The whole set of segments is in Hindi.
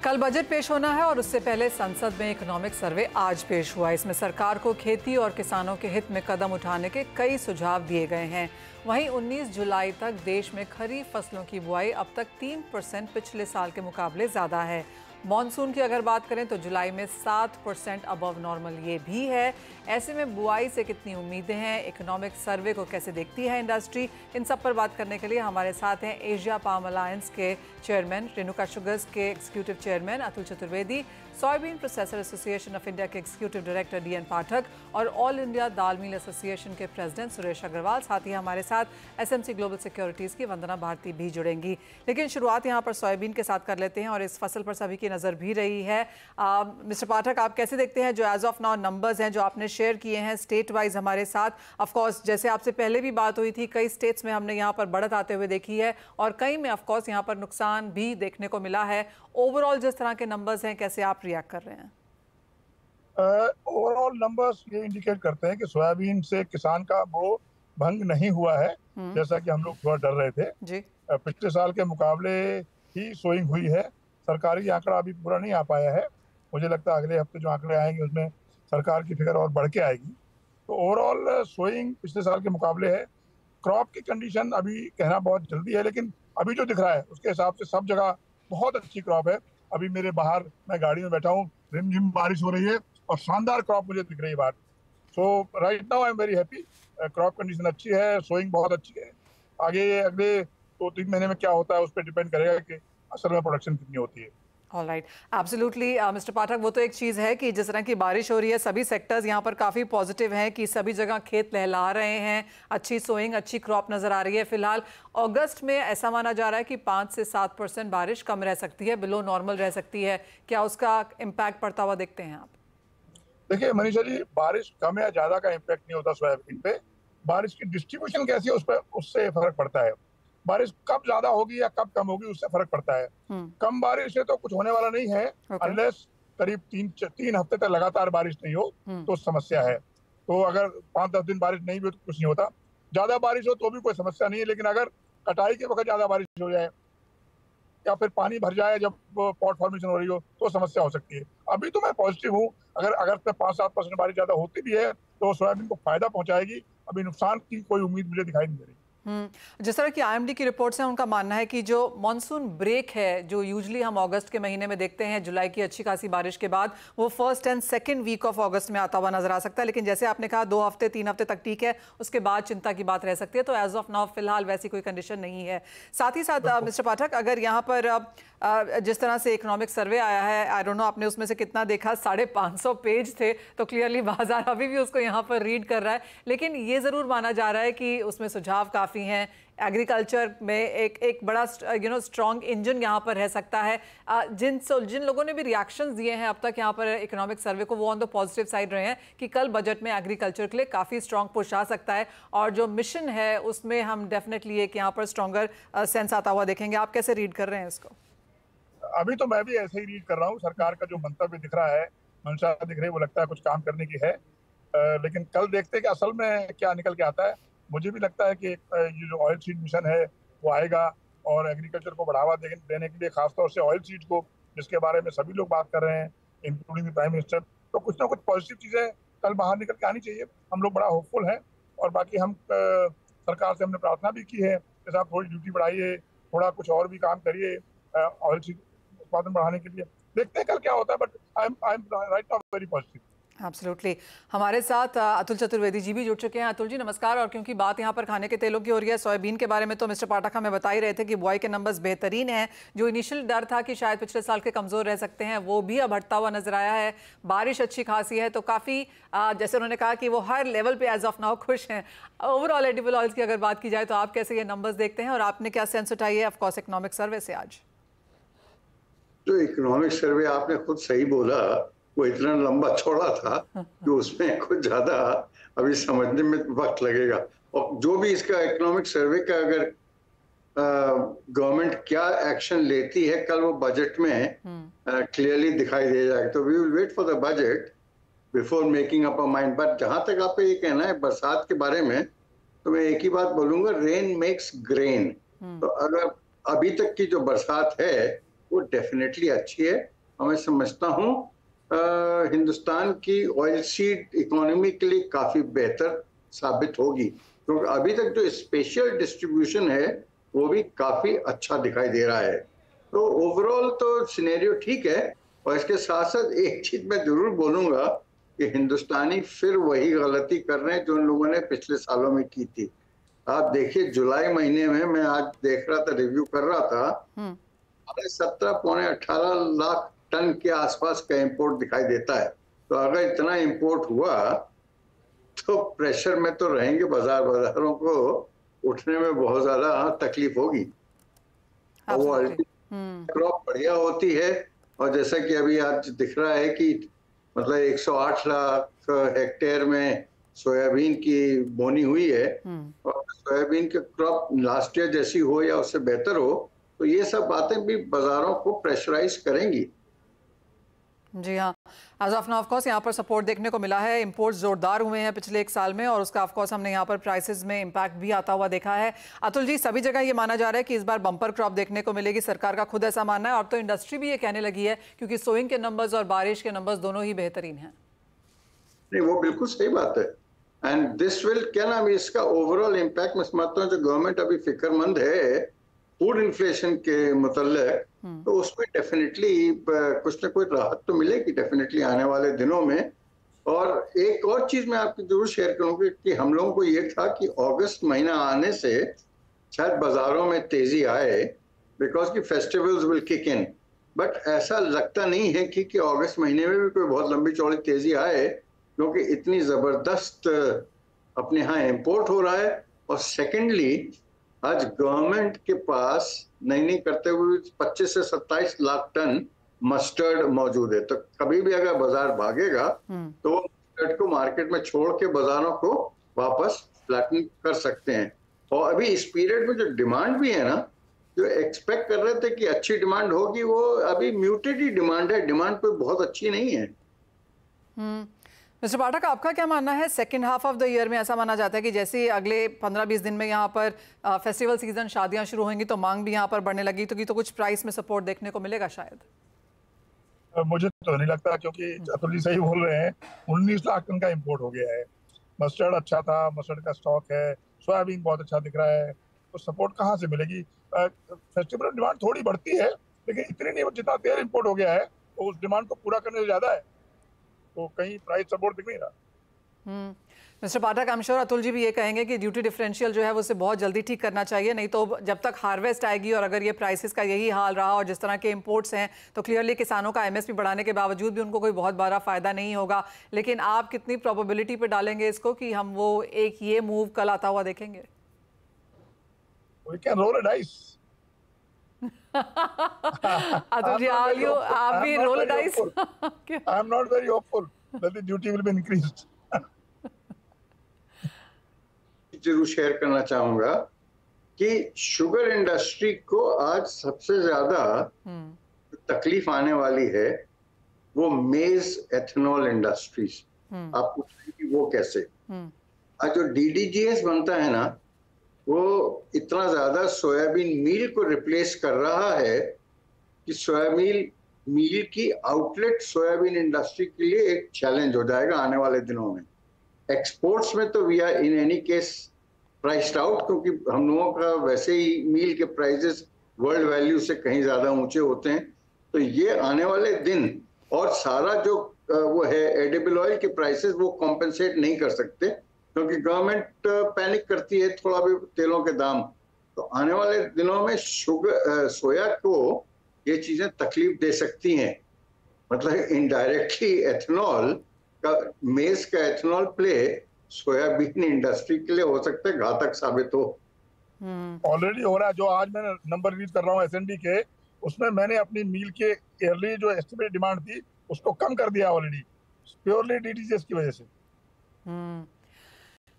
कल बजट पेश होना है और उससे पहले संसद में इकोनॉमिक सर्वे आज पेश हुआ। इसमें सरकार को खेती और किसानों के हित में कदम उठाने के कई सुझाव दिए गए हैं। वहीं 19 जुलाई तक देश में खरीफ फसलों की बुआई अब तक 3% पिछले साल के मुकाबले ज़्यादा है। मॉनसून की अगर बात करें तो जुलाई में 7% अबव नॉर्मल ये भी है। ऐसे में बुआई से कितनी उम्मीदें हैं, इकोनॉमिक सर्वे को कैसे देखती है इंडस्ट्री, इन सब पर बात करने के लिए हमारे साथ हैं एशिया पाम अलायंस के चेयरमैन, रेणुका शुगर्स के executive chairman Atul Chaturvedi, soybean processor association of India के एग्जीक्यूटिव डायरेक्टर DN पाठक और ऑल इंडिया दाल मिल एसोसिएशन के प्रेसिडेंट सुरेश अग्रवाल। साथ ही हमारे साथ SMC ग्लोबल सिक्योरिटीज़ की वंदना भारती भी जुड़ेंगी। लेकिन शुरुआत यहाँ पर सोयाबीन के साथ कर लेते हैं और इस फसल पर सभी की नज़र भी रही है। मिस्टर पाठक, आप कैसे देखते हैं जो एज ऑफ नाउ नंबर्स हैं जो आपने शेयर किए हैं स्टेट वाइज हमारे साथ? ऑफकोर्स जैसे आपसे पहले भी बात हुई थी, कई स्टेट्स में हमने यहाँ पर बढ़त आते हुए देखी है और कई में ऑफकोर्स यहाँ पर नुकसान भी देखने को मिला है। ओवरऑल जिस तरह के नंबर्स हैं, कैसे आप रिएक्ट कर रहे हैं? ओवरऑल नंबर्स ये इंडिकेट करते हैं कि सोयाबीन से किसान का वो भंग नहीं हुआ है जैसा कि हम लोग थोड़ा डर रहे थे जी। पिछले साल के मुकाबले ही सोइंग हुई है। सरकारी आंकड़ा अभी पूरा नहीं आ पाया है। मुझे लगता है अगले हफ्ते जो आंकड़े आएंगे उसमें सरकार की फिगर और बढ़ के आएगी। तो ओवरऑल सोइंग पिछले साल के मुकाबले है। क्रॉप की कंडीशन अभी कहना बहुत जल्दी है, लेकिन अभी जो दिख रहा है उसके हिसाब से सब जगह बहुत अच्छी क्रॉप है। अभी मेरे बाहर मैं गाड़ी में बैठा हूँ, रिमझिम बारिश हो रही है और शानदार क्रॉप मुझे दिख रही है बाहर। So right now I am very happy. Crop condition अच्छी है, सोइंग बहुत अच्छी है। आगे अगले 2-3 महीने में क्या होता है उस पर डिपेंड करेगा कि असल में प्रोडक्शन कितनी होती है। ऑलराइट, एब्सोल्युटली मिस्टर पाठक, वो तो एक चीज़ है कि जिस तरह की बारिश हो रही है सभी सेक्टर्स यहाँ पर काफ़ी पॉजिटिव हैं कि सभी जगह खेत लहला रहे हैं, अच्छी सोइंग, अच्छी क्रॉप नज़र आ रही है। फिलहाल अगस्त में ऐसा माना जा रहा है कि 5 से 7% बारिश कम रह सकती है, बिलो नॉर्मल रह सकती है। क्या उसका इम्पैक्ट पड़ता हुआ देखते हैं आप? देखिए मनीषा जी, बारिश कम या ज़्यादा का इम्पैक्ट नहीं होता सोयाबीन पे। बारिश की डिस्ट्रीब्यूशन कैसी है उस पर, उससे फर्क पड़ता है। बारिश कब ज्यादा होगी या कब कम होगी उससे फर्क पड़ता है। कम बारिश से तो कुछ होने वाला नहीं है, अनलेस करीब 3 हफ्ते तक लगातार बारिश नहीं हो तो समस्या है। तो अगर 5-10 दिन बारिश नहीं भी हो तो कुछ नहीं होता। ज्यादा बारिश हो तो भी कोई समस्या नहीं है, लेकिन अगर कटाई के वक्त ज्यादा बारिश हो जाए या फिर पानी भर जाए जब पॉट फॉर्मेशन हो रही हो तो समस्या हो सकती है। अभी तो मैं पॉजिटिव हूँ। अगर अगस्त में 5-7% बारिश ज्यादा होती भी है तो सोयाबीन को फायदा पहुंचाएगी। अभी नुकसान की कोई उम्मीद मुझे दिखाई नहीं दे रही। जिस तरह की IMD की रिपोर्ट्स हैं उनका मानना है कि जो मॉनसून ब्रेक है जो यूजुअली हम अगस्त के महीने में देखते हैं, जुलाई की अच्छी खासी बारिश के बाद वो first and second week of अगस्त में आता हुआ नजर आ सकता है। लेकिन जैसे आपने कहा 2 हफ्ते 3 हफ्ते तक ठीक है, उसके बाद चिंता की बात रह सकती है। तो एज ऑफ नाउ फिलहाल वैसी कोई कंडीशन नहीं है। साथ ही साथ मिस्टर पाठक, अगर यहाँ पर जिस तरह से इकोनॉमिक सर्वे आया है, आई डोंट नो आपने उसमें से कितना देखा, 550 पेज थे, तो क्लियरली बाजार अभी भी उसको यहाँ पर रीड कर रहा है। लेकिन ये जरूर माना जा रहा है कि उसमें सुझाव काफी हैं। एग्रीकल्चर में एक बड़ा स्ट्रॉन्ग इंजन यहाँ पर रह सकता है। जिन लोगों ने भी रिएक्शंस दिए हैं अब तक यहाँ पर इकोनॉमिक सर्वे को, वो ऑन द पॉजिटिव साइड रहे हैं कि कल बजट में एग्रीकल्चर के लिए काफ़ी स्ट्रॉन्ग पुश आ सकता है और जो मिशन है उसमें हम डेफिनेटली एक यहाँ पर स्ट्रॉन्गर सेंस आता हुआ देखेंगे। आप कैसे रीड कर रहे हैं इसको? अभी तो मैं भी ऐसे ही रीड कर रहा हूँ। सरकार का जो मंतव्य दिख रहा है, मंशा दिख रही है, वो लगता है कुछ काम करने की है। लेकिन कल देखते हैं कि असल में क्या निकल के आता है। मुझे भी लगता है कि ये जो ऑयल सीड मिशन है वो आएगा और एग्रीकल्चर को बढ़ावा देने के लिए, खासतौर से ऑयल सीड को, जिसके बारे में सभी लोग बात कर रहे हैं इंक्लूडिंग प्राइम मिनिस्टर, तो कुछ ना कुछ पॉजिटिव चीज़ें कल बाहर निकल के आनी चाहिए। हम लोग बड़ा होपफुल हैं और बाकी हम सरकार से हमने प्रार्थना भी की है कि साहब थोड़ी ड्यूटी बढ़ाइए, थोड़ा कुछ और भी काम करिए ऑयल सीड उत्पादन बढ़ाने के लिए। देखते हैं कल क्या होता है, but I am right now very positive. Absolutely. हमारे साथ अतुल चतुर्वेदी जी भी जुड़ चुके हैं। अतुल जी नमस्कार। और क्योंकि बात यहाँ पर खाने के तेलों की हो रही है, सोयाबीन के बारे में तो मिस्टर पाठक हमें बता ही रहे थे कि बुआई के नंबर्स बेहतरीन हैं। जो इनिशियल डर था कि शायद पिछले साल के कमज़ोर रह सकते हैं, वो भी अब हटता हुआ नजर आया है। बारिश अच्छी खासी है, तो काफ़ी जैसे उन्होंने कहा कि वो हर लेवल पर एज ऑफ नाउ खुश हैं। ओवरऑल एडिबल ऑयल्स की अगर बात की जाए तो आप कैसे ये नंबर्स देखते हैं और आपने क्या सेंस उठाई है ऑफकोर्स इकोनॉमिक सर्वे से? आज जो इकोनॉमिक सर्वे आपने खुद सही बोला, वो इतना लंबा चौड़ा था कि उसमें कुछ ज्यादा अभी समझने में वक्त लगेगा। और जो भी इसका इकोनॉमिक सर्वे का अगर गवर्नमेंट क्या एक्शन लेती है कल वो बजट में क्लियरली दिखाई दे जाएगा। तो we will wait for the budget before making up a mind. But जहां तक आपको ये कहना है बरसात के बारे में, तो मैं एक ही बात बोलूंगा, रेन मेक्स ग्रेन। तो अगर अभी तक की जो बरसात है वो डेफिनेटली अच्छी है मैं समझता हूँ हिंदुस्तान की ऑयल सीड इकोनॉमी के लिए काफी बेहतर साबित होगी, क्योंकि अभी तक जो स्पेशल डिस्ट्रीब्यूशन है वो भी काफी अच्छा दिखाई दे रहा है। तो ओवरऑल तो सिनेरियो ठीक है। और इसके साथ साथ एक चीज मैं जरूर बोलूंगा कि हिंदुस्तानी फिर वही गलती कर रहे हैं जो उन लोगों ने पिछले सालों में की थी। आप देखिए जुलाई महीने में मैं आज देख रहा था, रिव्यू कर रहा था, 17 पौने 18 लाख टन के आसपास का इंपोर्ट दिखाई देता है। तो अगर इतना इंपोर्ट हुआ तो प्रेशर में तो रहेंगे, बाजारों को उठने में बहुत ज्यादा तकलीफ होगी। और वो क्रॉप बढ़िया होती है, और जैसा कि अभी आज दिख रहा है कि मतलब 108 लाख हेक्टेयर में सोयाबीन की बोनी हुई है, और सोयाबीन की क्रॉप लास्ट ईयर जैसी हो या उससे बेहतर हो, तो ये सब बातें भी बाजारों को प्रेशराइज करेंगी। जी हाँ, as of now of course यहाँ पर सपोर्ट देखने को मिला है। इंपोर्ट्स जोरदार हुए हैं पिछले एक साल में, और उसका ऑफ कोर्स हमने यहाँ पर प्राइसेस में इम्पैक्ट भी आता हुआ देखा है। अतुल जी, सभी जगह ये माना जा रहा है कि इस बार बम्पर क्रॉप देखने को मिलेगी, सरकार का खुद ऐसा मानना है, और तो इंडस्ट्री भी ये कहने लगी है, क्योंकि सोइंग के नंबर्स और बारिश के नंबर्स दोनों ही बेहतरीन हैं। नहीं, वो बिल्कुल सही बात है। एंड दिस विल, क्या नाम है इसका, ओवरऑल इम्पैक्ट मैं समझता हूँ जो गवर्नमेंट अभी फिक्रमंद है फूड इन्फ्लेशन के मुतल्लिक, तो उसमें डेफिनेटली कुछ ना कुछ राहत तो मिलेगी डेफिनेटली आने वाले दिनों में। और एक और चीज मैं आपको जरूर शेयर करूंगी कि हम लोगों को ये था कि अगस्त महीना आने से शायद बाजारों में तेजी आए, बिकॉज की festivals will kick in. But ऐसा लगता नहीं है कि अगस्त महीने में भी कोई बहुत लंबी चौड़ी तेजी आए, क्योंकि इतनी जबरदस्त अपने यहाँ इंपोर्ट हो रहा है। और सेकेंडली, आज गवर्नमेंट के पास नहीं करते हुए 25 से 27 लाख टन मस्टर्ड मौजूद है। तो कभी भी अगर बाजार भागेगा तो मस्टर्ड को मार्केट में छोड़ के बाजारों को वापस फ्लैटन कर सकते हैं। और अभी इस पीरियड में जो डिमांड भी है ना, जो एक्सपेक्ट कर रहे थे कि अच्छी डिमांड होगी, वो अभी म्यूटेड ही डिमांड है, डिमांड कोई बहुत अच्छी नहीं है। मिस्टर पाठक, आपका क्या मानना है? Second half of the year में ऐसा माना जाता है कि जैसे अगले 15-20 दिन में यहाँ पर फेस्टिवल सीजन, शादियां शुरू होंगी, तो मांग भी यहाँ पर बढ़ने लगी, तो कुछ प्राइस में सपोर्ट देखने को मिलेगा शायद। मुझे तो नहीं लगता, क्योंकि अतुल जी सही बोल रहे हैं, 19 लाख टन का इंपोर्ट हो गया है। मस्टर्ड अच्छा था, मस्टर्ड का स्टॉक है, सोयाबीन बहुत अच्छा दिख रहा है, तो सपोर्ट कहाँ से मिलेगी? फेस्टिवल डिमांड थोड़ी बढ़ती है, लेकिन इतनी नहीं, जितना तेल इंपोर्ट हो गया है तो उस डिमांड को पूरा करने से ज्यादा है, तो कहीं प्राइस सपोर्ट दिख नहीं रहा। Mister Pathak, I am sure Atul ji भी ये कहेंगे कि ड्यूटी डिफरेंशियल जो है वो उसे बहुत जल्दी ठीक करना चाहिए, नहीं तो जब तक हार्वेस्ट आएगी और अगर ये प्राइसेस का यही हाल रहा और जिस तरह के इंपोर्ट्स हैं, तो क्लियरली किसानों का एमएसपी बढ़ाने के बावजूद भी उनको कोई बहुत बड़ा फायदा नहीं होगा। लेकिन आप कितनी प्रोबेबिलिटी पे डालेंगे इसको कि हम वो एक ये मूव कल आता हुआ देखेंगे? We can roll a dice. Atul ji, आप भी roll dice? I am not very hopeful that the duty will be increased. जरूर शेयर करना चाहूंगा कि शुगर इंडस्ट्री को आज सबसे ज्यादा तकलीफ आने वाली है वो मेज एथेनॉल इंडस्ट्रीज। आप पूछेंगे वो कैसे? आज जो DDGS बनता है ना, वो इतना ज्यादा सोयाबीन मील को रिप्लेस कर रहा है कि सोयाबीन मील की आउटलेट सोयाबीन इंडस्ट्री के लिए एक चैलेंज हो जाएगा आने वाले दिनों में। एक्सपोर्ट्स में तो we are in any case priced out, क्योंकि हम लोगों का वैसे ही मील के प्राइसेस वर्ल्ड वैल्यू से कहीं ज्यादा ऊंचे होते हैं। तो ये आने वाले दिन, और सारा जो वो है एडिबल ऑयल के प्राइसेस, वो कॉम्पेंसेट नहीं कर सकते, क्योंकि गवर्नमेंट पैनिक करती है थोड़ा भी तेलों के दाम। तो आने वाले दिनों में सोया को ये चीजें तकलीफ दे सकती हैं। मतलब इनडायरेक्टली एथेनॉल का, मेज का एथेनॉल प्ले सोयाबीन इंडस्ट्री के लिए हो सकता है घातक साबित हो। ऑलरेडी हो रहा है। जो आज मैं नंबर रीड कर रहा हूँ S&P के, उसमें मैंने अपनी मील के ईयरली जो एस्टिमेट डिमांड थी उसको कम कर दिया ऑलरेडी, प्योरली DDGS की वजह से।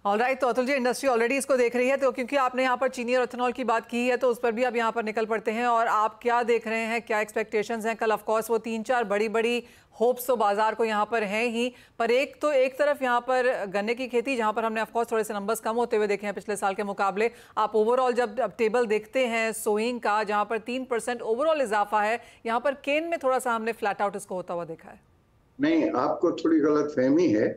ऑलराइट, तो अतुल जी, इंडस्ट्री ऑलरेडी इसको देख रही है, तो क्योंकि आपने यहाँ पर चीनी और इथेनॉल की बात की है तो उस पर भी अब यहाँ पर निकल पड़ते हैं। और आप क्या देख रहे हैं, क्या एक्सपेक्टेशंस हैं? कल ऑफ कोर्स वो 3-4 बड़ी होप्स तो बाजार को यहाँ पर हैं ही, पर एक तरफ यहाँ पर गन्ने की खेती, जहाँ पर हमने ऑफ कोर्स थोड़े से नंबर्स कम होते हुए देखे हैं पिछले साल के मुकाबले। आप ओवरऑल जब टेबल देखते हैं सोइंग का, जहाँ पर 3% ओवरऑल इजाफा है, यहाँ पर केन में थोड़ा सा हमने फ्लैट आउट इसको होता हुआ देखा है। नहीं, आपको थोड़ी गलत फहमी है।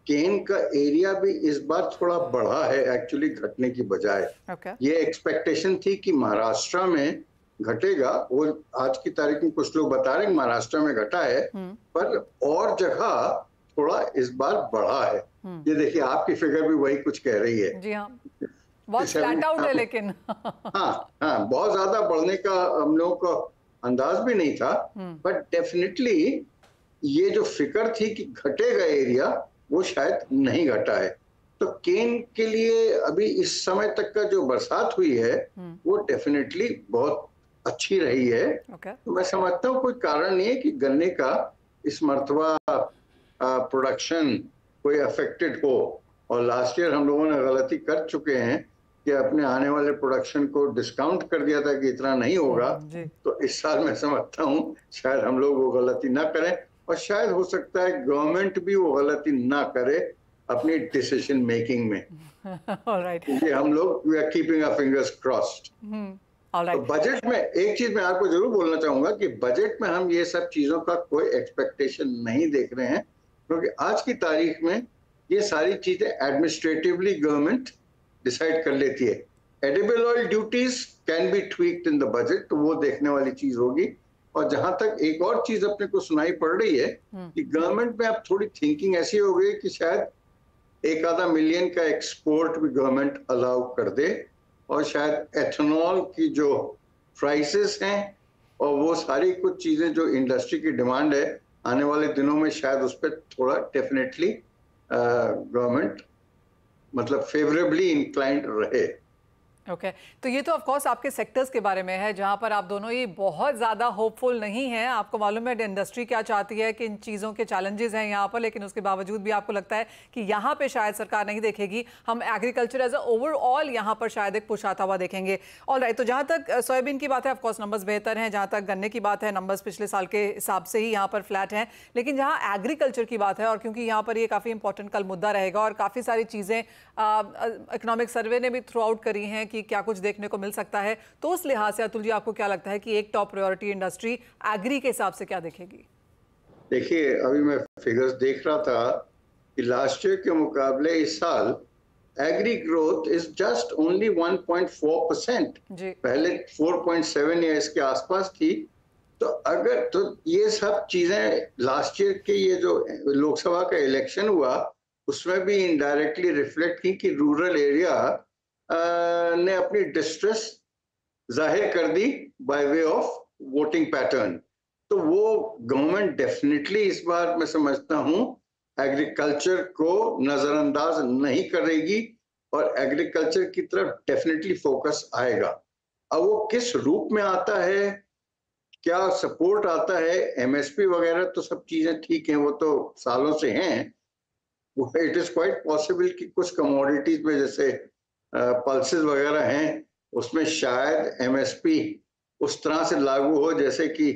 केन का एरिया भी इस बार थोड़ा बढ़ा है एक्चुअली, घटने की बजाय। ये एक्सपेक्टेशन थी कि महाराष्ट्र में घटेगा, वो आज की तारीख में कुछ लोग बता रहे हैं महाराष्ट्र में घटा है, पर और जगह थोड़ा इस बार बढ़ा है। ये देखिए, आपकी फिगर भी वही कुछ कह रही है। जी हाँ, बहुत फ्लैट आउट है लेकिन हाँ, बहुत ज्यादा बढ़ने का हम लोगों को अंदाज भी नहीं था, बट डेफिनेटली ये जो फिक्र थी कि घटेगा एरिया, वो शायद नहीं घटा है। तो केन के लिए अभी इस समय तक का जो बरसात हुई है वो डेफिनेटली बहुत अच्छी रही है। तो मैं समझता हूँ कोई कारण नहीं है कि गन्ने का इस मर्तबा प्रोडक्शन कोई अफेक्टेड हो। और लास्ट ईयर हम लोगों ने गलती कर चुके हैं कि अपने आने वाले प्रोडक्शन को डिस्काउंट कर दिया था कि इतना नहीं होगा। तो इस साल मैं समझता हूँ शायद हम लोग वो गलती ना करें, और शायद हो सकता है गवर्नमेंट भी वो गलती ना करे अपनी डिसीजन मेकिंग में। Alright. हम लोग we are keeping our fingers crossed. तो बजट में एक चीज मैं आपको जरूर बोलना चाहूंगा कि बजट में हम ये सब चीजों का कोई एक्सपेक्टेशन नहीं देख रहे हैं, क्योंकि आज की तारीख में ये सारी चीजें एडमिनिस्ट्रेटिवली गवर्नमेंट डिसाइड कर लेती है। Edible oil duties can be tweaked in the budget, तो वो देखने वाली चीज होगी। और जहां तक एक और चीज अपने को सुनाई पड़ रही है कि गवर्नमेंट में अब थोड़ी थिंकिंग ऐसी हो गई कि शायद 1-आधा मिलियन का एक्सपोर्ट भी गवर्नमेंट अलाउ कर दे, और शायद एथेनॉल की जो प्राइसेस हैं और वो सारी कुछ चीजें जो इंडस्ट्री की डिमांड है, आने वाले दिनों में शायद उस पर थोड़ा डेफिनेटली गवर्नमेंट मतलब फेवरेबली इंक्लाइंड रहे। ओके, तो ये तो ऑफ कोर्स आपके सेक्टर्स के बारे में है, जहां पर आप दोनों ही बहुत ज़्यादा होपफुल नहीं हैं। आपको मालूम है इंडस्ट्री क्या चाहती है, कि इन चीज़ों के चैलेंजेस हैं यहाँ पर, लेकिन उसके बावजूद भी आपको लगता है कि यहाँ पे शायद सरकार नहीं देखेगी, हम एग्रीकल्चर एज अ ओवरऑल यहाँ पर शायद एक पुश आता हुआ देखेंगे। ऑलराइट, तो जहाँ तक सोयाबीन की बात है, ऑफकोर्स नंबर्स बेहतर हैं। जहाँ तक गन्ने की बात है, नंबर्स पिछले साल के हिसाब से ही यहाँ पर फ्लैट हैं। लेकिन जहाँ एग्रीकल्चर की बात है, और क्योंकि यहाँ पर ये काफ़ी इंपॉर्टेंट कल मुद्दा रहेगा, और काफ़ी सारी चीज़ें इकोनॉमिक सर्वे ने भी थ्रू आउट करी हैं कि क्या कुछ देखने को मिल सकता है, तो उस लिहाज से अतुल जी आपको क्या लगता है कि एक टॉप प्रायोरिटी इंडस्ट्री एग्री के हिसाब से क्या देखेगी? देखिए, अभी मैं फिगर्स देख रहा था कि लास्ट ईयर के मुकाबले इस साल agri growth is just only 1.4%। पहले 4.7 या इसके आसपास थी। तो अगर तो ये सब चीजें लास्ट ईयर के ये जो लोकसभा का इलेक्शन हुआ उसमें भी इनडायरेक्टली रिफ्लेक्ट की कि रूरल एरिया ने अपनी डिस्ट्रेस जाहिर कर दी by way of voting pattern. तो वो गवर्नमेंट डेफिनेटली इस बार मैं समझता हूं एग्रीकल्चर को नजरअंदाज नहीं करेगी, और एग्रीकल्चर की तरफ डेफिनेटली फोकस आएगा। अब वो किस रूप में आता है, क्या सपोर्ट आता है, एमएसपी वगैरह तो सब चीजें ठीक हैं, वो तो सालों से हैं। इट इज क्वाइट पॉसिबल कि कुछ कमोडिटीज में जैसे पल्सेस वगैरह हैं उसमें शायद एमएसपी उस तरह से लागू हो जैसे कि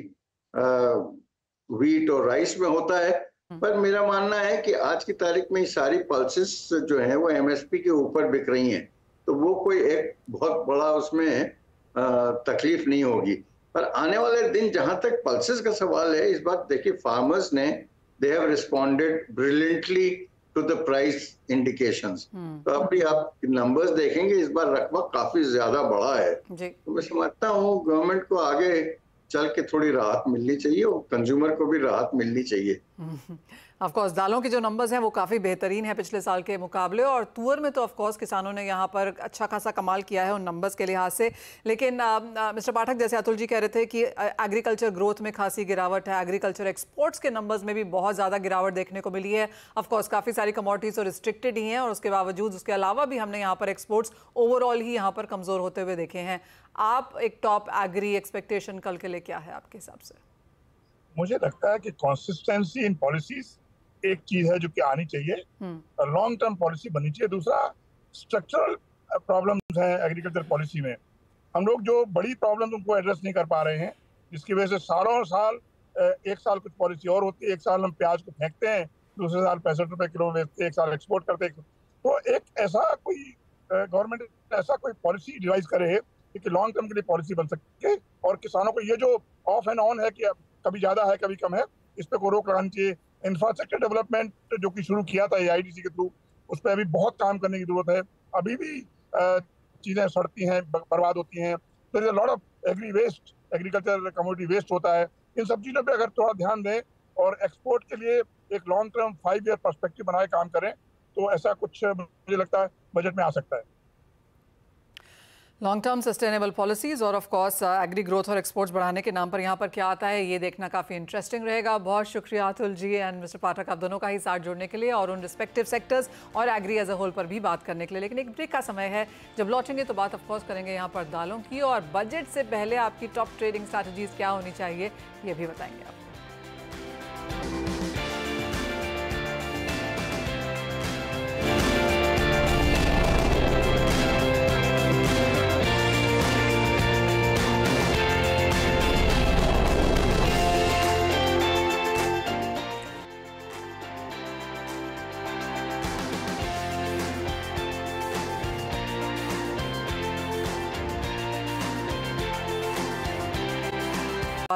व्हीट और राइस में होता है। पर मेरा मानना है कि आज की तारीख में ये सारी पल्सेस जो हैं वो एमएसपी के ऊपर बिक रही हैं, तो वो कोई एक बहुत बड़ा उसमें तकलीफ नहीं होगी। पर आने वाले दिन जहां तक पल्सेस का सवाल है, इस बार देखिए फार्मर्स ने they have responded brilliantly to the price indications. तो अभी आप नंबर्स देखेंगे इस बार रकबा काफी ज्यादा बड़ा है। तो मैं समझता हूँ गवर्नमेंट को आगे चल के थोड़ी राहत मिलनी चाहिए और कंज्यूमर को भी राहत मिलनी चाहिए। ऑफ कोर्स दालों के जो नंबर्स हैं वो काफ़ी बेहतरीन है पिछले साल के मुकाबले, और तुअर में तो ऑफ कोर्स किसानों ने यहाँ पर अच्छा खासा कमाल किया है उन नंबर्स के लिहाज से। लेकिन मिस्टर पाठक, जैसे अतुल जी कह रहे थे कि एग्रीकल्चर ग्रोथ में खासी गिरावट है, एग्रीकल्चर एक्सपोर्ट्स के नंबर्स में भी बहुत ज़्यादा गिरावट देखने को मिली है। ऑफ कोर्स काफ़ी सारी कमोडिटीज और रिस्ट्रिक्टेड ही हैं, और उसके बावजूद उसके अलावा भी हमने यहाँ पर एक्सपोर्ट्स ओवरऑल ही यहाँ पर कमज़ोर होते हुए देखे हैं। आप एक टॉप एग्री एक्सपेक्टेशन कल के लिए क्या है आपके हिसाब से? मुझे लगता है कि कंसिस्टेंसी इन पॉलिसीज एक चीज है जो कि आनी चाहिए, लॉन्ग टर्म पॉलिसी बननी चाहिए। दूसरा, स्ट्रक्चरल प्रॉब्लम्स हैं एग्रीकल्चर पॉलिसी में। हम लोग जो बड़ी प्रॉब्लम उनको एड्रेस नहीं कर पा रहे हैं, जिसकी वजह से सालों साल, एक साल कुछ पॉलिसी और होती है, एक साल हम प्याज को फेंकते हैं, दूसरे साल 65 रुपए किलो बेचते, एक साल एक्सपोर्ट करते हैं। तो एक ऐसा कोई गवर्नमेंट ऐसा कोई पॉलिसी डिवाइस करे कि लॉन्ग टर्म के लिए पॉलिसी बन सके, और किसानों को ये जो ऑफ एंड ऑन है कि कभी ज्यादा है कभी कम है, इस पर कोई रोक लगानी चाहिए। इंफ्रास्ट्रक्चर डेवलपमेंट जो कि शुरू किया था AIDC के थ्रू, उस पर अभी बहुत काम करने की जरूरत है। अभी भी चीजें सड़ती हैं, बर्बाद होती हैं। तो lot of agriculture commodity waste होता है। इन सब चीजों पे अगर थोड़ा ध्यान दें और एक्सपोर्ट के लिए एक लॉन्ग टर्म 5 ईयर पर्सपेक्टिव बनाए काम करें, तो ऐसा कुछ मुझे लगता है बजट में आ सकता है। लॉन्ग टर्म सस्टेनेबल पॉलिसीज और ऑफ कोर्स एग्री ग्रोथ और एक्सपोर्ट्स बढ़ाने के नाम पर यहाँ पर क्या आता है, ये देखना काफ़ी इंटरेस्टिंग रहेगा। बहुत शुक्रिया अतुल जी एंड मिस्टर पाठक, आप दोनों का ही साथ जोड़ने के लिए और उन रिस्पेक्टिव सेक्टर्स और एग्री एज अ होल पर भी बात करने के लिए। लेकिन एक ब्रेक का समय है, जब लौटेंगे तो बात ऑफ कोर्स करेंगे यहाँ पर दालों की, और बजट से पहले आपकी टॉप ट्रेडिंग स्ट्रैटेजीज क्या होनी चाहिए ये भी बताएंगे आप।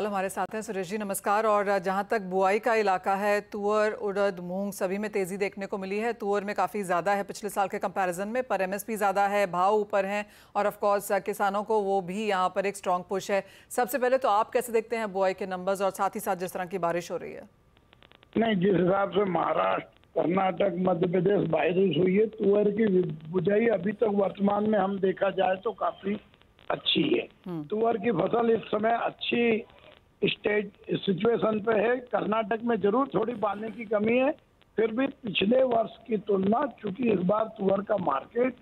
हमारे साथ हैं सुरेश जी, नमस्कार। और जहां तक बुआई का इलाका है, तुअर, उड़द, मूंग सभी में तेजी देखने को मिली है। तुअर में काफ़ी ज़्यादा है पिछले साल के कंपैरिजन में, पर MSP ज़्यादा है, भाव ऊपर हैं, और ऑफ कोर्स किसानों को वो भी यहाँ पर एक स्ट्रॉन्ग पुश है। सबसे पहले तो आप कैसे देखते हैं बुआई के नंबर्स, और साथ ही साथ जिस तरह की बारिश हो रही है? नहीं, जिस हिसाब से महाराष्ट्र, कर्नाटक, मध्य प्रदेश बारिश हुई है, तुअर की बुआई अभी तक वर्तमान में हम देखा जाए तो काफी अच्छी है। तुअर की फसल इस समय अच्छी स्टेट सिचुएशन पे है। कर्नाटक में जरूर थोड़ी पानी की कमी है, फिर भी पिछले वर्ष की तुलना, चूंकि इस बार तुअर का मार्केट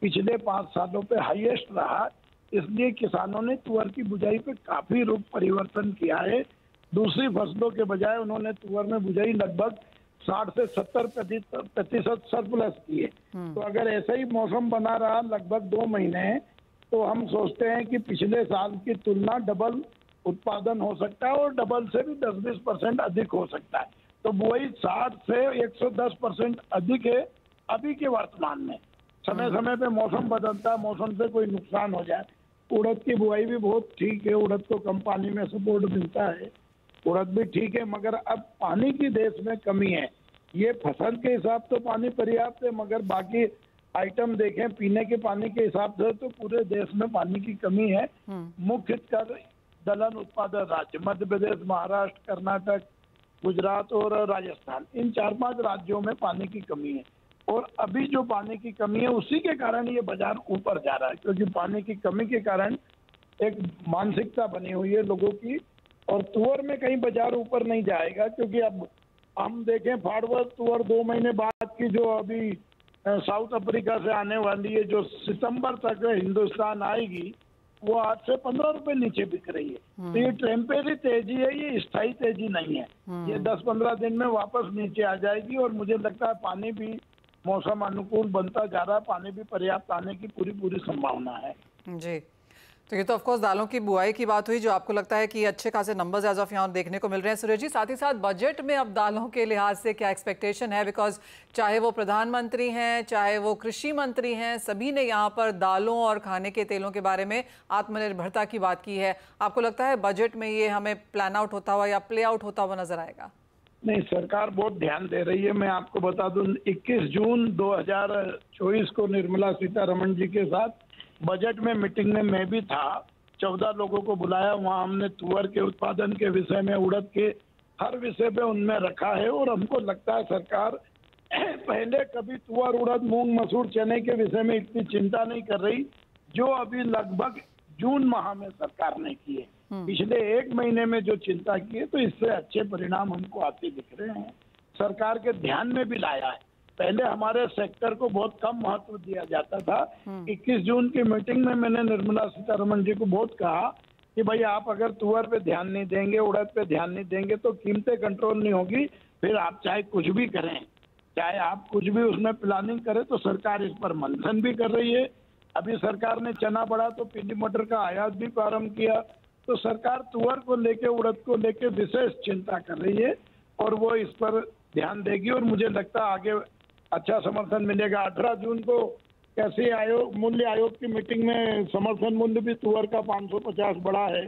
पिछले 5 सालों पे हाईएस्ट रहा, इसलिए किसानों ने तुअर की बुआई पे काफी रुख परिवर्तन किया है। दूसरी फसलों के बजाय उन्होंने तुअर में बुआई लगभग 60 से 70% सरप्लस की है। तो अगर ऐसा ही मौसम बना रहा लगभग 2 महीने, तो हम सोचते हैं कि पिछले साल की तुलना डबल उत्पादन हो सकता है, और डबल से भी 10-20% अधिक हो सकता है। तो बुआई 60 से 110% अधिक है अभी के वर्तमान में। समय समय पे मौसम बदलता है, मौसम से कोई नुकसान हो जाए। उड़द की बुआई भी बहुत ठीक है, उड़द को कम पानी में सपोर्ट मिलता है, उड़द भी ठीक है। मगर अब पानी की देश में कमी है। ये फसल के हिसाब से पानी पर्याप्त है, मगर बाकी आइटम देखें पीने के पानी के हिसाब से तो पूरे देश में पानी की कमी है। मुख्यतः दलहन उत्पादक राज्य मध्य प्रदेश, महाराष्ट्र, कर्नाटक, गुजरात और राजस्थान, इन 4-5 राज्यों में पानी की कमी है। और अभी जो पानी की कमी है उसी के कारण ये बाजार ऊपर जा रहा है, क्योंकि पानी की कमी के कारण एक मानसिकता बनी हुई है लोगों की। और तुअर में कहीं बाजार ऊपर नहीं जाएगा, क्योंकि अब हम देखें फाड़वर तुअर 2 महीने बाद की जो अभी साउथ अफ्रीका से आने वाली है, जो सितंबर तक हिंदुस्तान आएगी, वो आज से 15 रुपए नीचे बिक रही है। तो ये टेम्परेरी तेजी है, ये स्थायी तेजी नहीं है। ये 10-15 दिन में वापस नीचे आ जाएगी, और मुझे लगता है पानी भी मौसम अनुकूल बनता जा रहा है, पानी भी पर्याप्त आने की पूरी संभावना है जी। तो ये तो ऑफकोर्स दालों की बुआई की बात हुई, जो आपको लगता है कि अच्छे खासे नंबर्स एज ऑफ यहाँ देखने को मिल रहे हैं। सुरेश जी, साथ ही साथ बजट में अब दालों के लिहाज से क्या एक्सपेक्टेशन है? बिकॉज चाहे वो प्रधानमंत्री हैं, चाहे वो कृषि मंत्री हैं, सभी ने यहाँ पर दालों और खाने के तेलों के बारे में आत्मनिर्भरता की बात की है। आपको लगता है बजट में ये हमें प्लान आउट होता हुआ या प्ले आउट होता हुआ नजर आएगा? नहीं, सरकार बहुत ध्यान दे रही है। मैं आपको बता दूं, 21 जून 2024 को निर्मला सीतारमण जी के साथ बजट में मीटिंग में मैं भी था। 14 लोगों को बुलाया, वहाँ हमने तुअर के उत्पादन के विषय में, उड़द के हर विषय पे उनमें रखा है। और हमको लगता है सरकार पहले कभी तुअर, उड़द, मूंग, मसूर, चने के विषय में इतनी चिंता नहीं कर रही जो अभी लगभग जून माह में सरकार ने की है। पिछले 1 महीने में जो चिंता की है, तो इससे अच्छे परिणाम हमको आते दिख रहे हैं। सरकार के ध्यान में भी लाया है। पहले हमारे सेक्टर को बहुत कम महत्व दिया जाता था। 21 जून की मीटिंग में मैंने निर्मला सीतारमण जी को बहुत कहा कि भाई आप अगर तुअर पे ध्यान नहीं देंगे, उड़द पे ध्यान नहीं देंगे, तो कीमतें कंट्रोल नहीं होगी, फिर आप चाहे कुछ भी करें, चाहे आप कुछ भी उसमें प्लानिंग करें, तो सरकार इस पर मंथन भी कर रही है। अभी सरकार ने चना बढ़ा तो पीली मटर का आयात भी प्रारंभ किया। तो सरकार तुअर को लेके, उड़द को लेके विशेष चिंता कर रही है और वो इस पर ध्यान देगी और मुझे लगता है आगे अच्छा समर्थन मिलेगा। 18 जून को कृषि आयोग, मूल्य आयोग की मीटिंग में समर्थन मूल्य भी तुअर का 550 बढ़ा है,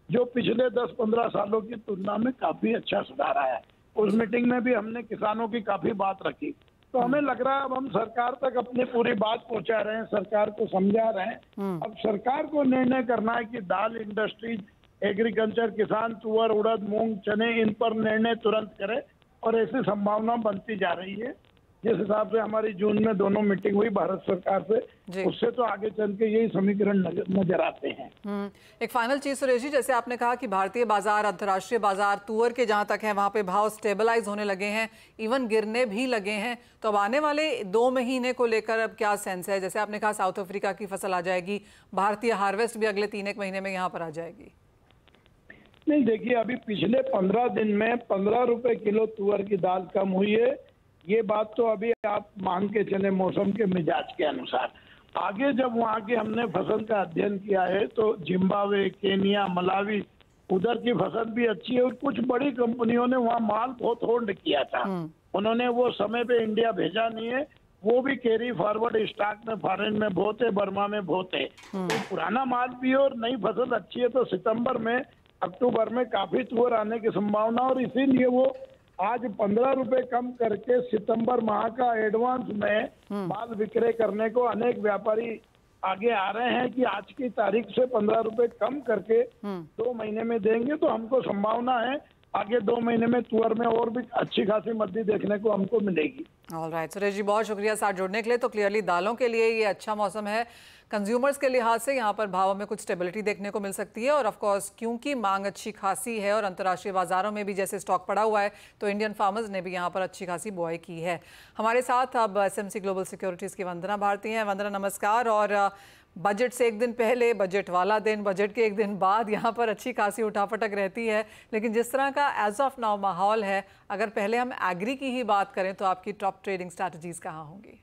जो पिछले 10-15 सालों की तुलना में काफी अच्छा सुधार आया है। उस मीटिंग में भी हमने किसानों की काफी बात रखी। तो हमें लग रहा है अब हम सरकार तक अपनी पूरी बात पहुंचा रहे हैं, सरकार को समझा रहे हैं। अब सरकार को निर्णय करना है कि दाल इंडस्ट्रीज, एग्रीकल्चर, किसान तुअर, उड़द, मूंग, चने, इन पर निर्णय तुरंत करे और ऐसी संभावना बनती जा रही है। जिस हिसाब से हमारी जून में दोनों मीटिंग हुई भारत सरकार से, उससे तो आगे चल के यही समीकरण नजर आते हैं। एक फाइनल चीज सुरेश जी, जैसे आपने कहा कि भारतीय बाजार, अंतर्राष्ट्रीय बाजार तुअर के जहां तक है वहां पे भाव स्टेबलाइज होने लगे हैं, इवन गिरने भी लगे हैं। तो अब आने वाले 2 महीने को लेकर अब क्या सेंस है? जैसे आपने कहा साउथ अफ्रीका की फसल आ जाएगी, भारतीय हार्वेस्ट भी अगले 3-1 महीने में यहाँ पर आ जाएगी। नहीं, देखिए अभी पिछले 15 दिन में 15 रुपए किलो तुअर की दाल कम हुई है। ये बात तो अभी आप मान के चले मौसम के मिजाज के अनुसार। आगे जब वहाँ की हमने फसल का अध्ययन किया है तो जिम्बाब्वे, केनिया, मलावी, उधर की फसल भी अच्छी है और कुछ बड़ी कंपनियों ने वहाँ माल बहुत होल्ड किया था। उन्होंने वो समय पे इंडिया भेजा नहीं है, वो भी कैरी फॉरवर्ड स्टॉक में फॉरेन में बहुत है, बर्मा में बहुत है। तो पुराना माल भी है और नई फसल अच्छी है। तो सितंबर में, अक्टूबर में काफी तुअर आने की संभावना, और इसीलिए वो आज 15 रुपए कम करके सितंबर माह का एडवांस में माल विक्रय करने को अनेक व्यापारी आगे आ रहे हैं कि आज की तारीख से 15 रुपए कम करके 2 महीने में देंगे। तो हमको संभावना है आगे 2 महीने में तुअर में और भी अच्छी खासी मद्दी देखने को हमको मिलेगी। ऑलराइट सुरेश जी, बहुत शुक्रिया साथ जुड़ने के लिए। तो क्लियरली दालों के लिए ये अच्छा मौसम है, कंज्यूमर्स के लिहाज से यहाँ पर भावों में कुछ स्टेबिलिटी देखने को मिल सकती है। और ऑफ कोर्स क्योंकि मांग अच्छी खासी है और अंतर्राष्ट्रीय बाजारों में भी जैसे स्टॉक पड़ा हुआ है, तो इंडियन फार्मर्स ने भी यहाँ पर अच्छी खासी बुआई की है। हमारे साथ अब एसएमसी ग्लोबल सिक्योरिटीज़ की वंदना भारती हैं। वंदना नमस्कार। और बजट से एक दिन पहले, बजट वाला दिन, बजट के एक दिन बाद यहाँ पर अच्छी खासी उठापटक रहती है, लेकिन जिस तरह का एज ऑफ नाउ माहौल है, अगर पहले हम एग्री की ही बात करें तो आपकी टॉप ट्रेडिंग स्ट्रैटेजीज कहाँ होंगी?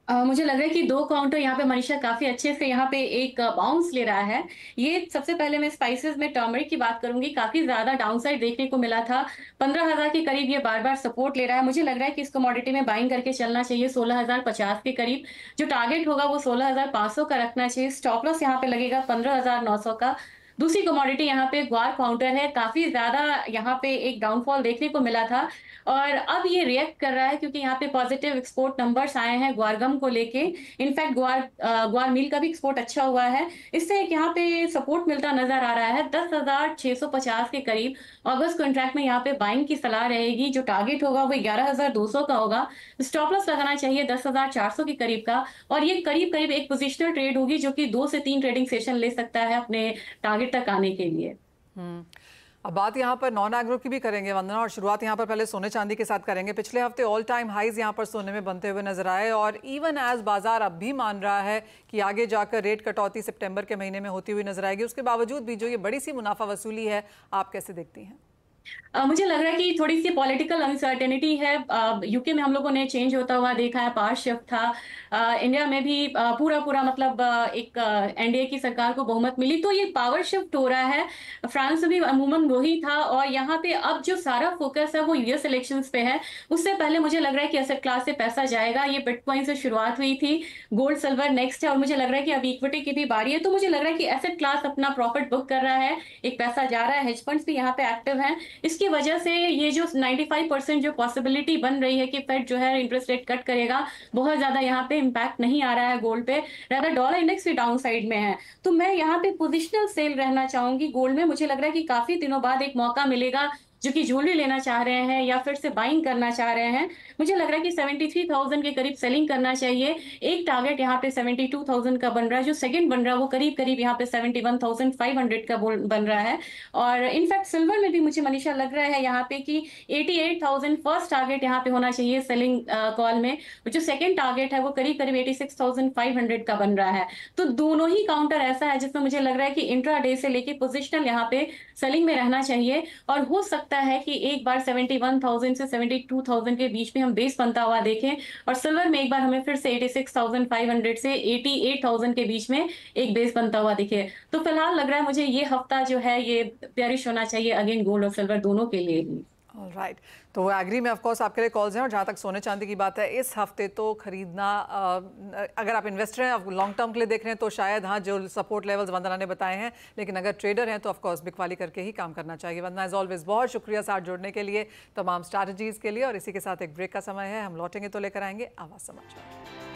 मुझे लग रहा है कि 2 काउंटर यहाँ पे मनीषा काफी अच्छे से यहाँ पे एक बाउंस ले रहा है। ये सबसे पहले मैं स्पाइसेस में टर्मरिक की बात करूंगी, काफी ज्यादा डाउनसाइड देखने को मिला था, 15,000 के करीब ये बार बार सपोर्ट ले रहा है। मुझे लग रहा है कि इस कमोडिटी में बाइंग करके चलना चाहिए 16,050 के करीब। जो टारगेट होगा वो 16,500 का रखना चाहिए। स्टॉप लॉस यहाँ पे लगेगा 15,900 का। दूसरी कमोडिटी यहाँ पे ग्वार काउंटर है, काफी ज्यादा यहाँ पे एक डाउनफॉल देखने को मिला था और अब ये रिएक्ट कर रहा है क्योंकि यहाँ पे पॉजिटिव एक्सपोर्ट नंबर्स आए हैं ग्वारगम को लेके। इनफैक्ट ग्वार मिल का भी एक्सपोर्ट अच्छा हुआ है, इससे यहाँ पे सपोर्ट मिलता नजर आ रहा है 10,650 के करीब। अगस्त कॉन्ट्रैक्ट में यहाँ पे बाइंग की सलाह रहेगी। जो टारगेट होगा वो 11,200 का होगा। स्टॉप लॉस लगाना चाहिए 10,400 के करीब का, और ये करीब करीब एक पोजिशनल ट्रेड होगी जो कि 2 से 3 ट्रेडिंग सेशन ले सकता है अपने टारगेट तक आने के लिए। अब बात यहाँ पर नॉन एग्रो की भी करेंगे वंदना, और शुरुआत यहाँ पर पहले सोने चांदी के साथ करेंगे। पिछले हफ्ते ऑल टाइम हाईज यहाँ पर सोने में बनते हुए नजर आए और इवन एज बाजार अब भी मान रहा है कि आगे जाकर रेट कटौती सितंबर के महीने में होती हुई नजर आएगी। उसके बावजूद भी जो ये बड़ी सी मुनाफा वसूली है, आप कैसे देखती हैं? मुझे लग रहा है कि थोड़ी सी पॉलिटिकल अनसर्टेनिटी है। यूके में हम लोगों ने चेंज होता हुआ देखा है, पावर शिफ्ट था। इंडिया में भी पूरा मतलब एक एनडीए की सरकार को बहुमत मिली, तो ये पावर शिफ्ट हो रहा है। फ्रांस में भी अमूमन वही था और यहाँ पे अब जो सारा फोकस है वो यूएस इलेक्शंस पे है। उससे पहले मुझे लग रहा है कि एसेट क्लास से पैसा जाएगा। ये बिटकॉइन से शुरुआत हुई थी, गोल्ड सिल्वर नेक्स्ट है और मुझे लग रहा है कि अब इक्विटी की भी बारी है। तो मुझे लग रहा है कि एसेट क्लास अपना प्रॉफिट बुक कर रहा है, एक पैसा जा रहा है, हेज फंड्स भी यहाँ पे एक्टिव हैं। इसकी वजह से ये जो 95% जो पॉसिबिलिटी बन रही है कि फेड जो है इंटरेस्ट रेट कट करेगा, बहुत ज्यादा यहाँ पे इंपैक्ट नहीं आ रहा है गोल्ड पे। रादर डॉलर इंडेक्स भी डाउन साइड में है, तो मैं यहाँ पे पोजिशनल सेल रहना चाहूंगी गोल्ड में। मुझे लग रहा है कि काफी दिनों बाद एक मौका मिलेगा जो कि ज्वेलरी लेना चाह रहे हैं या फिर से बाइंग करना चाह रहे हैं। मुझे लग रहा है कि 73,000 के करीब सेलिंग करना चाहिए। एक टारगेट यहाँ पे 72,000 का बन रहा है, जो सेकंड बन रहा है वो करीब करीब यहाँ पे 71,500 का बन रहा है। और इनफैक्ट सिल्वर में भी मुझे मनीषा लग रहा है यहाँ पे कि 88,000 फर्स्ट टारगेट यहाँ पे होना चाहिए सेलिंग कॉल में, जो सेकेंड टारगेट है वो करीब करीब 86,500 का बन रहा है। तो दोनों ही काउंटर ऐसा है जिसमें मुझे लग रहा है कि इंट्रा डे से लेके पोजिशनल यहाँ पे सेलिंग में रहना चाहिए और हो सकता लगता है कि एक बार 71,000 से 72,000 के बीच में हम बेस बनता हुआ देखें, और सिल्वर में एक बार हमें फिर से 86,500 से 88,000 के बीच में एक बेस बनता हुआ दिखे। तो फिलहाल लग रहा है मुझे ये हफ्ता जो है ये बेयरिश होना चाहिए अगेन गोल्ड और सिल्वर दोनों के लिए ही। राइट, तो एग्री में ऑफ कोर्स आपके लिए कॉल्स हैं। और जहाँ तक सोने चांदी की बात है, इस हफ्ते तो खरीदना, अगर आप इन्वेस्टर हैं, आप लॉन्ग टर्म के लिए देख रहे हैं तो शायद हाँ जो सपोर्ट लेवल्स वंदना ने बताए हैं, लेकिन अगर ट्रेडर हैं तो ऑफ कोर्स बिकवाली करके ही काम करना चाहिए। वंदना एज ऑलवेज बहुत शुक्रिया साथ जुड़ने के लिए, तमाम स्ट्रैटेजीज के लिए। और इसी के साथ एक ब्रेक का समय है, हम लौटेंगे तो लेकर आएंगे आवाज़ समाचार।